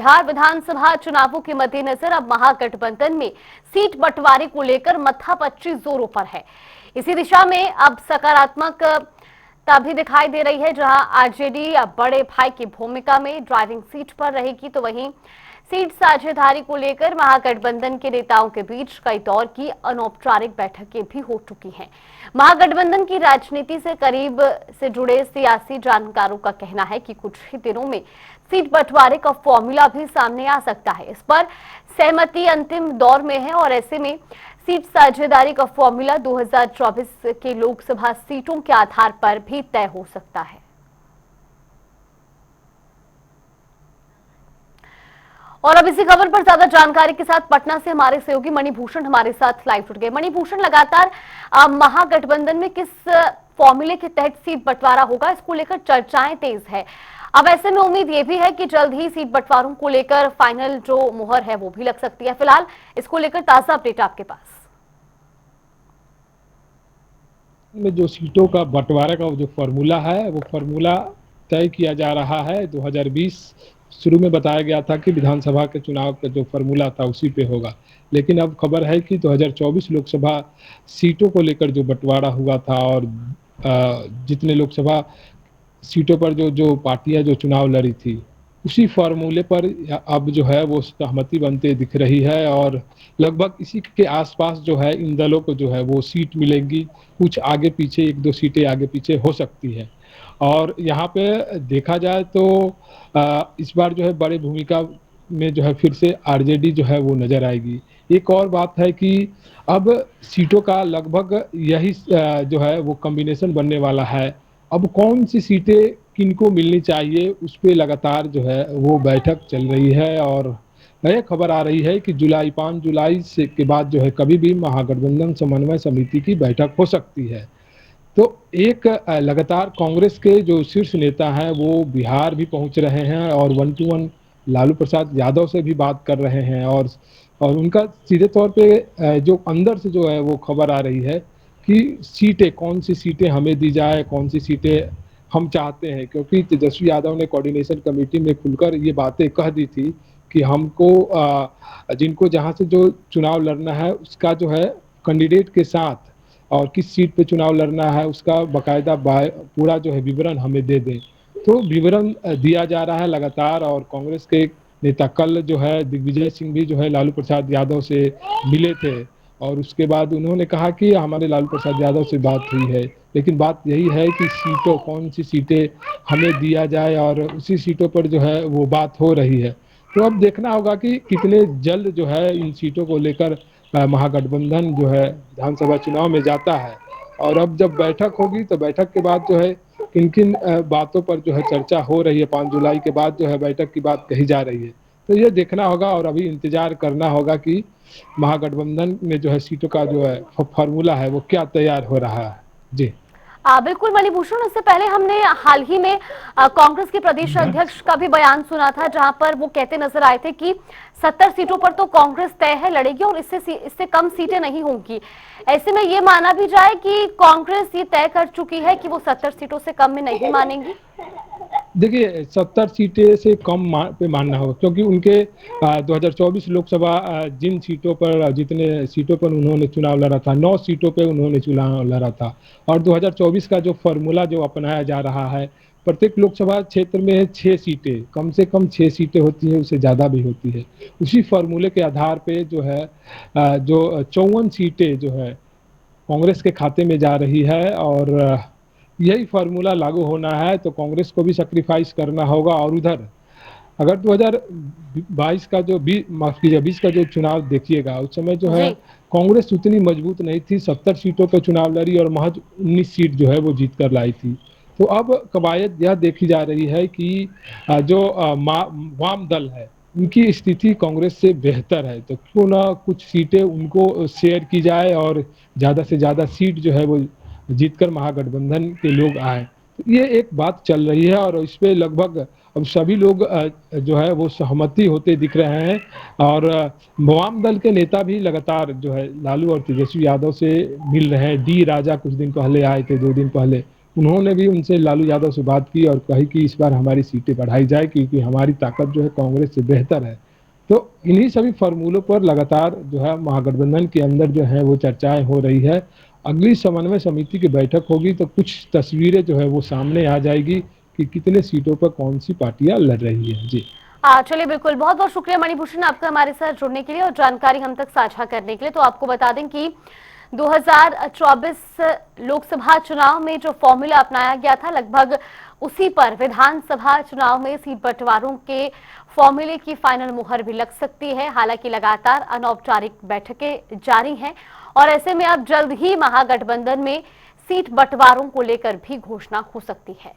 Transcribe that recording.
बिहार विधानसभा चुनावों के मद्देनजर अब महागठबंधन में सीट बंटवारे को लेकर मत्थापच्ची जोरों पर है। इसी दिशा में अब सकारात्मकता भी दिखाई दे रही है, जहां आरजेडी अब बड़े भाई की भूमिका में ड्राइविंग सीट पर रहेगी, तो वहीं सीट साझेदारी को लेकर महागठबंधन के नेताओं के बीच कई दौर की अनौपचारिक बैठकें भी हो चुकी हैं। महागठबंधन की राजनीति से करीब से जुड़े सियासी जानकारों का कहना है कि कुछ ही दिनों में सीट बंटवारे का फॉर्मूला भी सामने आ सकता है। इस पर सहमति अंतिम दौर में है और ऐसे में सीट साझेदारी का फॉर्मूला 2024 के लोकसभा सीटों के आधार पर भी तय हो सकता है। और अब इसी खबर पर ज्यादा जानकारी के साथ पटना से हमारे सहयोगी मणिभूषण हमारे साथ लाइव जुड़ गए। मणिभूषण, लगातार महागठबंधन में किस फॉर्मूले के तहत सीट बंटवारा होगा, इसको लेकर चर्चाएं तेज है। अब ऐसे में उम्मीद ये भी है कि जल्द ही सीट बंटवारों को लेकर फाइनल जो मुहर है वो भी लग सकती है। फिलहाल इसको लेकर ताजा अपडेट आपके पास में जो सीटों का बंटवारे का जो फॉर्मूला है वो फॉर्मूला तय किया जा रहा है। 2020 शुरू में बताया गया था कि विधानसभा के चुनाव का जो फॉर्मूला था उसी पे होगा, लेकिन अब खबर है कि 2024 लोकसभा सीटों को लेकर जो बंटवारा हुआ था और जितने लोकसभा सीटों पर जो जो पार्टियां जो चुनाव लड़ी थी उसी फॉर्मूले पर अब जो है वो सहमति बनते दिख रही है और लगभग इसी के आसपास जो है इन दलों को जो है वो सीट मिलेंगी। कुछ आगे पीछे, एक दो सीटें आगे पीछे हो सकती है। और यहाँ पे देखा जाए तो इस बार जो है बड़ी भूमिका में जो है फिर से आरजेडी जो है वो नजर आएगी। एक और बात है कि अब सीटों का लगभग यही जो है वो कॉम्बिनेशन बनने वाला है। अब कौन सी सीटें किनको मिलनी चाहिए उस पर लगातार जो है वो बैठक चल रही है और नई खबर आ रही है कि 5 जुलाई से के बाद जो है कभी भी महागठबंधन समन्वय समिति की बैठक हो सकती है। तो एक लगातार कांग्रेस के जो शीर्ष नेता हैं वो बिहार भी पहुंच रहे हैं और 1-to-1 लालू प्रसाद यादव से भी बात कर रहे हैं और उनका सीधे तौर पे जो अंदर से जो है वो खबर आ रही है कि सीटें, कौन सी सीटें हमें दी जाए, कौन सी सीटें हम चाहते हैं, क्योंकि तेजस्वी यादव ने कोऑर्डिनेशन कमेटी में खुलकर ये बातें कह दी थी कि हमको जिनको जहां से जो चुनाव लड़ना है उसका जो है कैंडिडेट के साथ और किस सीट पे चुनाव लड़ना है उसका बाकायदा पूरा जो है विवरण हमें दे दें। तो विवरण दिया जा रहा है लगातार। और कांग्रेस के नेता कल जो है दिग्विजय सिंह भी जो है लालू प्रसाद यादव से मिले थे और उसके बाद उन्होंने कहा कि हमारे लालू प्रसाद यादव से बात हुई है, लेकिन बात यही है कि सीटों, कौन सी सीटें हमें दिया जाए और उसी सीटों पर जो है वो बात हो रही है। तो अब देखना होगा कि कितने जल्द जो है इन सीटों को लेकर महागठबंधन जो है विधानसभा चुनाव में जाता है। और अब जब बैठक होगी तो बैठक के बाद जो है किन किन बातों पर जो है चर्चा हो रही है, 5 जुलाई के बाद जो है बैठक की बात कही जा रही है, तो ये देखना होगा और अभी इंतजार करना होगा कि महागठबंधन में जो है सीटों का जो है फॉर्मूला है वो क्या तैयार हो रहा है। जी बिल्कुल मणिभूषण, उससे पहले हमने हाल ही में कांग्रेस के प्रदेश अध्यक्ष का भी बयान सुना था, जहां पर वो कहते नजर आए थे कि 70 सीटों पर तो कांग्रेस तय है लड़ेगी और इससे कम सीटें नहीं होंगी। ऐसे में ये माना भी जाए कि कांग्रेस ये तय कर चुकी है कि वो 70 सीटों से कम में नहीं मानेंगी। देखिए 70 सीटें से कम पे मानना होगा, क्योंकि उनके 2024 लोकसभा जिन सीटों पर, जितने सीटों पर उन्होंने चुनाव लड़ा था, 9 सीटों पे उन्होंने चुनाव लड़ा था। और 2024 का जो फॉर्मूला जो अपनाया जा रहा है, प्रत्येक लोकसभा क्षेत्र में 6 सीटें, कम से कम 6 सीटें होती है, उससे ज़्यादा भी होती है। उसी फॉर्मूले के आधार पे जो है जो 54 सीटें जो है कांग्रेस के खाते में जा रही है और यही फार्मूला लागू होना है तो कांग्रेस को भी सैक्रिफाइस करना होगा। और उधर अगर 2022 का जो 20 का जो चुनाव देखिएगा, उस समय जो है जी, कांग्रेस उतनी मजबूत नहीं थी, 70 सीटों पर चुनाव लड़ी और महज 19 सीट जो है वो जीत कर लाई थी। तो अब कवायद यह देखी जा रही है कि जो वाम दल है उनकी स्थिति कांग्रेस से बेहतर है, तो क्यों ना कुछ सीटें उनको शेयर की जाए और ज़्यादा से ज़्यादा सीट जो है वो जीतकर महागठबंधन के लोग आए। तो ये एक बात चल रही है और इस पे लगभग अब सभी लोग जो है वो सहमति होते दिख रहे हैं। और वाम दल के नेता भी लगातार जो है लालू और तेजस्वी यादव से मिल रहे हैं। डी राजा कुछ दिन पहले आए थे, 2 दिन पहले, उन्होंने भी उनसे लालू यादव से बात की और कही कि इस बार हमारी सीटें बढ़ाई जाए क्योंकि हमारी ताकत जो है कांग्रेस से बेहतर है। तो इन्हीं सभी फॉर्मूलों पर लगातार जो है महागठबंधन के अंदर जो है वो चर्चाएं हो रही है। अगली समन्वय समिति की बैठक होगी तो कुछ तस्वीरें जो है वो सामने आ जाएगी कि कितने सीटों पर कौन सी पार्टियां लड़ रही है। जी चलिए, बिल्कुल, बहुत बहुत शुक्रिया मणिभूषण आपका हमारे साथ जुड़ने के लिए और जानकारी हम तक साझा करने के लिए। तो आपको बता दें कि 2024 लोकसभा चुनाव में जो फॉर्मूला अपनाया गया था, लगभग उसी पर विधानसभा चुनाव में सीट बंटवारों के फॉर्मूले की फाइनल मुहर भी लग सकती है। हालांकि लगातार अनौपचारिक बैठकें जारी हैं और ऐसे में अब जल्द ही महागठबंधन में सीट बंटवारों को लेकर भी घोषणा हो सकती है।